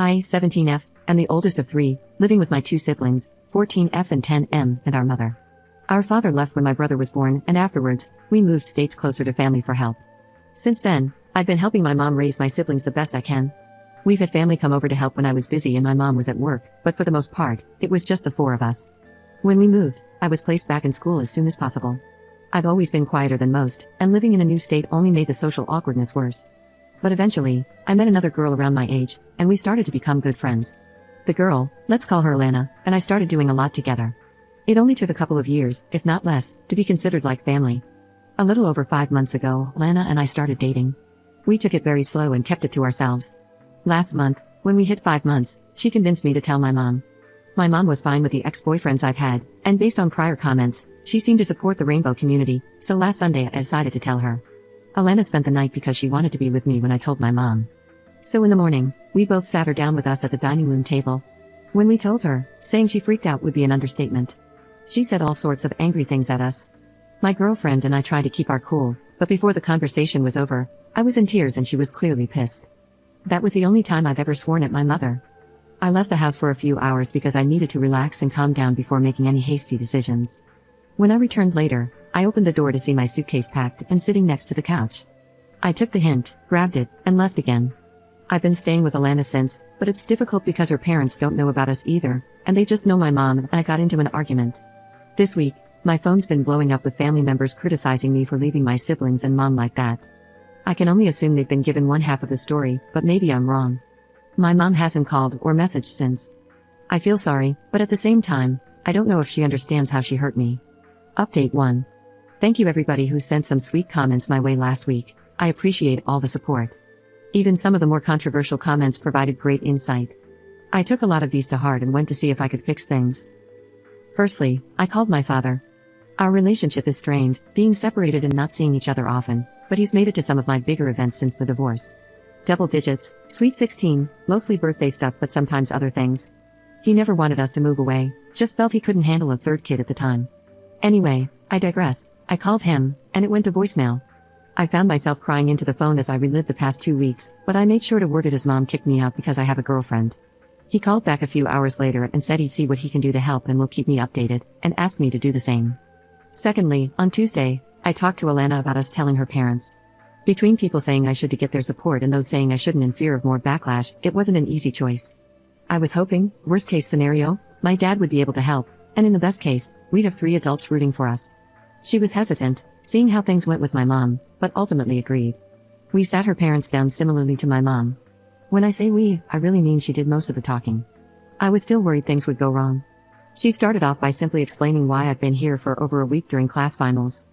I, 17F, am the oldest of three, living with my two siblings, 14F and 10M, and our mother. Our father left when my brother was born, and afterwards, we moved states closer to family for help. Since then, I've been helping my mom raise my siblings the best I can. We've had family come over to help when I was busy and my mom was at work, but for the most part, it was just the four of us. When we moved, I was placed back in school as soon as possible. I've always been quieter than most, and living in a new state only made the social awkwardness worse. But eventually, I met another girl around my age, and we started to become good friends. The girl, let's call her Alana, and I started doing a lot together. It only took a couple of years, if not less, to be considered like family. A little over 5 months ago, Alana and I started dating. We took it very slow and kept it to ourselves. Last month, when we hit 5 months, she convinced me to tell my mom. My mom was fine with the ex-boyfriends I've had, and based on prior comments, she seemed to support the rainbow community, so last Sunday I decided to tell her. Alana spent the night because she wanted to be with me when I told my mom. So in the morning, we both sat her down with us at the dining room table. When we told her, saying she freaked out would be an understatement. She said all sorts of angry things at us. My girlfriend and I tried to keep our cool, but before the conversation was over, I was in tears and she was clearly pissed. That was the only time I've ever sworn at my mother. I left the house for a few hours because I needed to relax and calm down before making any hasty decisions. When I returned later, I opened the door to see my suitcase packed and sitting next to the couch. I took the hint, grabbed it, and left again. I've been staying with Alana since, but it's difficult because her parents don't know about us either, and they just know my mom and I got into an argument. This week, my phone's been blowing up with family members criticizing me for leaving my siblings and mom like that. I can only assume they've been given one half of the story, but maybe I'm wrong. My mom hasn't called or messaged since. I feel sorry, but at the same time, I don't know if she understands how she hurt me. Update 1. Thank you everybody who sent some sweet comments my way last week. I appreciate all the support. Even some of the more controversial comments provided great insight. I took a lot of these to heart and went to see if I could fix things. Firstly, I called my father. Our relationship is strained, being separated and not seeing each other often, but he's made it to some of my bigger events since the divorce. Double digits, sweet 16, mostly birthday stuff but sometimes other things. He never wanted us to move away, just felt he couldn't handle a third kid at the time. Anyway, I digress. I called him, and it went to voicemail. I found myself crying into the phone as I relived the past 2 weeks, but I made sure to word it as mom kicked me out because I have a girlfriend. He called back a few hours later and said he'd see what he can do to help and will keep me updated, and asked me to do the same. Secondly, on Tuesday, I talked to Alana about us telling her parents. Between people saying I should to get their support and those saying I shouldn't in fear of more backlash, it wasn't an easy choice. I was hoping, worst case scenario, my dad would be able to help, and in the best case, we'd have 3 adults rooting for us. She was hesitant, seeing how things went with my mom, but ultimately agreed. We sat her parents down similarly to my mom. When I say we, I really mean she did most of the talking. I was still worried things would go wrong. She started off by simply explaining why I've been here for over a week during class finals.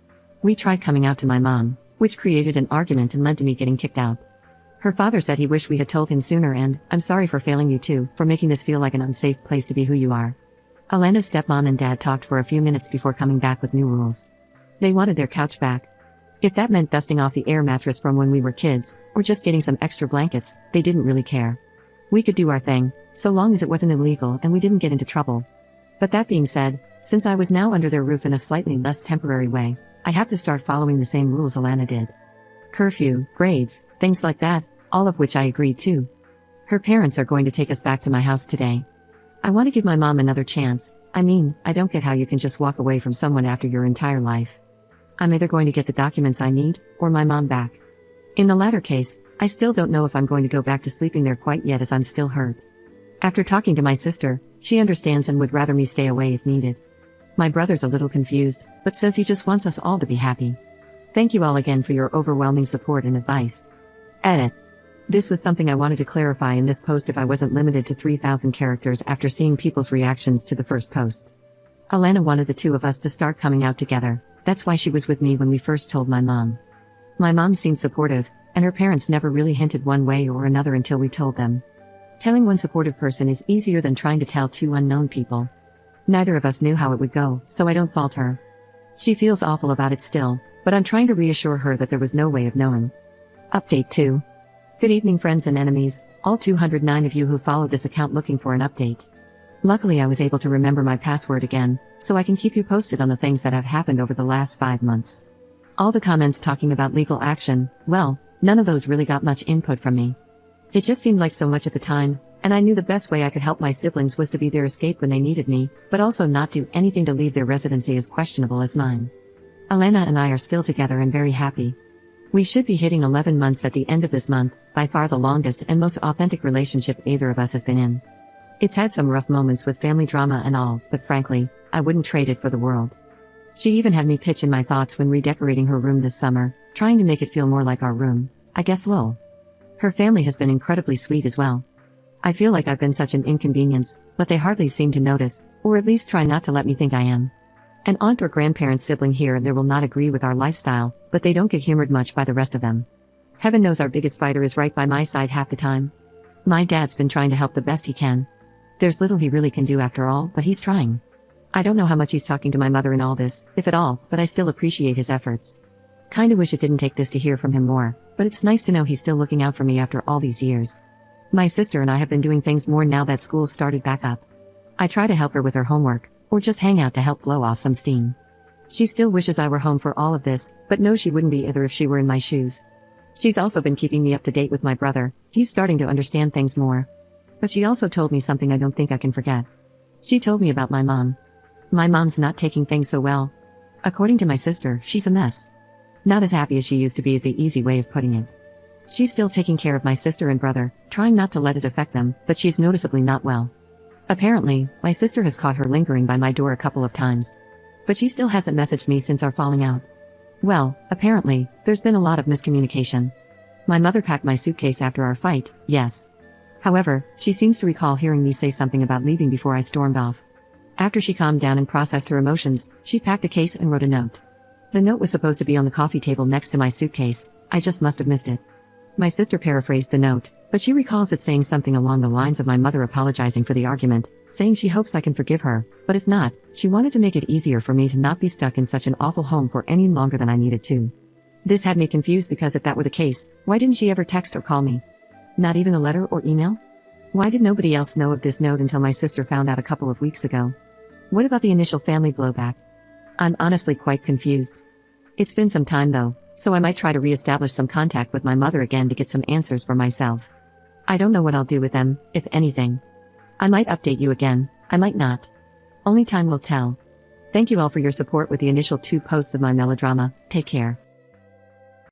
We tried coming out to my mom, which created an argument and led to me getting kicked out. Her father said he wished we had told him sooner and, I'm sorry for failing you too, for making this feel like an unsafe place to be who you are. Alana's stepmom and dad talked for a few minutes before coming back with new rules. They wanted their couch back. If that meant dusting off the air mattress from when we were kids, or just getting some extra blankets, they didn't really care. We could do our thing, so long as it wasn't illegal and we didn't get into trouble. But that being said, since I was now under their roof in a slightly less temporary way, I have to start following the same rules Alana did. Curfew, grades, things like that, all of which I agreed to. Her parents are going to take us back to my house today. I want to give my mom another chance. I mean, I don't get how you can just walk away from someone after your entire life. I'm either going to get the documents I need, or my mom back. In the latter case, I still don't know if I'm going to go back to sleeping there quite yet as I'm still hurt. After talking to my sister, she understands and would rather me stay away if needed. My brother's a little confused, but says he just wants us all to be happy. Thank you all again for your overwhelming support and advice. Edit. This was something I wanted to clarify in this post if I wasn't limited to 3,000 characters after seeing people's reactions to the first post. Alana wanted the two of us to start coming out together. That's why she was with me when we first told my mom. My mom seemed supportive, and her parents never really hinted one way or another until we told them. Telling one supportive person is easier than trying to tell 2 unknown people. Neither of us knew how it would go, so I don't fault her. She feels awful about it still, but I'm trying to reassure her that there was no way of knowing. Update 2. Good evening friends and enemies, all 209 of you who followed this account looking for an update. Luckily I was able to remember my password again, so I can keep you posted on the things that have happened over the last 5 months. All the comments talking about legal action, well, none of those really got much input from me. It just seemed like so much at the time, And I knew the best way I could help my siblings was to be their escape when they needed me, but also not do anything to leave their residency as questionable as mine. Elena and I are still together and very happy. We should be hitting 11 months at the end of this month, by far the longest and most authentic relationship either of us has been in. It's had some rough moments with family drama and all, but frankly, I wouldn't trade it for the world. She even had me pitch in my thoughts when redecorating her room this summer, trying to make it feel more like our room. I guess lol. Her family has been incredibly sweet as well. I feel like I've been such an inconvenience, but they hardly seem to notice, or at least try not to let me think I am. An aunt or grandparent sibling here and there will not agree with our lifestyle, but they don't get humored much by the rest of them. Heaven knows our biggest fighter is right by my side half the time. My dad's been trying to help the best he can. There's little he really can do after all, but he's trying. I don't know how much he's talking to my mother in all this, if at all, but I still appreciate his efforts. Kinda wish it didn't take this to hear from him more, but it's nice to know he's still looking out for me after all these years. My sister and I have been doing things more now that school started back up. I try to help her with her homework, or just hang out to help blow off some steam. She still wishes I were home for all of this, but knows she wouldn't be either if she were in my shoes. She's also been keeping me up to date with my brother, he's starting to understand things more. But she also told me something I don't think I can forget. She told me about my mom. My mom's not taking things so well. According to my sister, she's a mess. Not as happy as she used to be is the easy way of putting it. She's still taking care of my sister and brother, trying not to let it affect them, but she's noticeably not well. Apparently, my sister has caught her lingering by my door a couple of times. But she still hasn't messaged me since our falling out. Well, apparently, there's been a lot of miscommunication. My mother packed my suitcase after our fight, yes. However, she seems to recall hearing me say something about leaving before I stormed off. After she calmed down and processed her emotions, she packed a case and wrote a note. The note was supposed to be on the coffee table next to my suitcase, I just must have missed it. My sister paraphrased the note, but she recalls it saying something along the lines of my mother apologizing for the argument, saying she hopes I can forgive her, but if not, she wanted to make it easier for me to not be stuck in such an awful home for any longer than I needed to. This had me confused because if that were the case, why didn't she ever text or call me? Not even a letter or email? Why did nobody else know of this note until my sister found out a couple of weeks ago? What about the initial family blowback? I'm honestly quite confused. It's been some time though, so I might try to re-establish some contact with my mother again to get some answers for myself. I don't know what I'll do with them, if anything. I might update you again, I might not. Only time will tell. Thank you all for your support with the initial 2 posts of my melodrama, take care.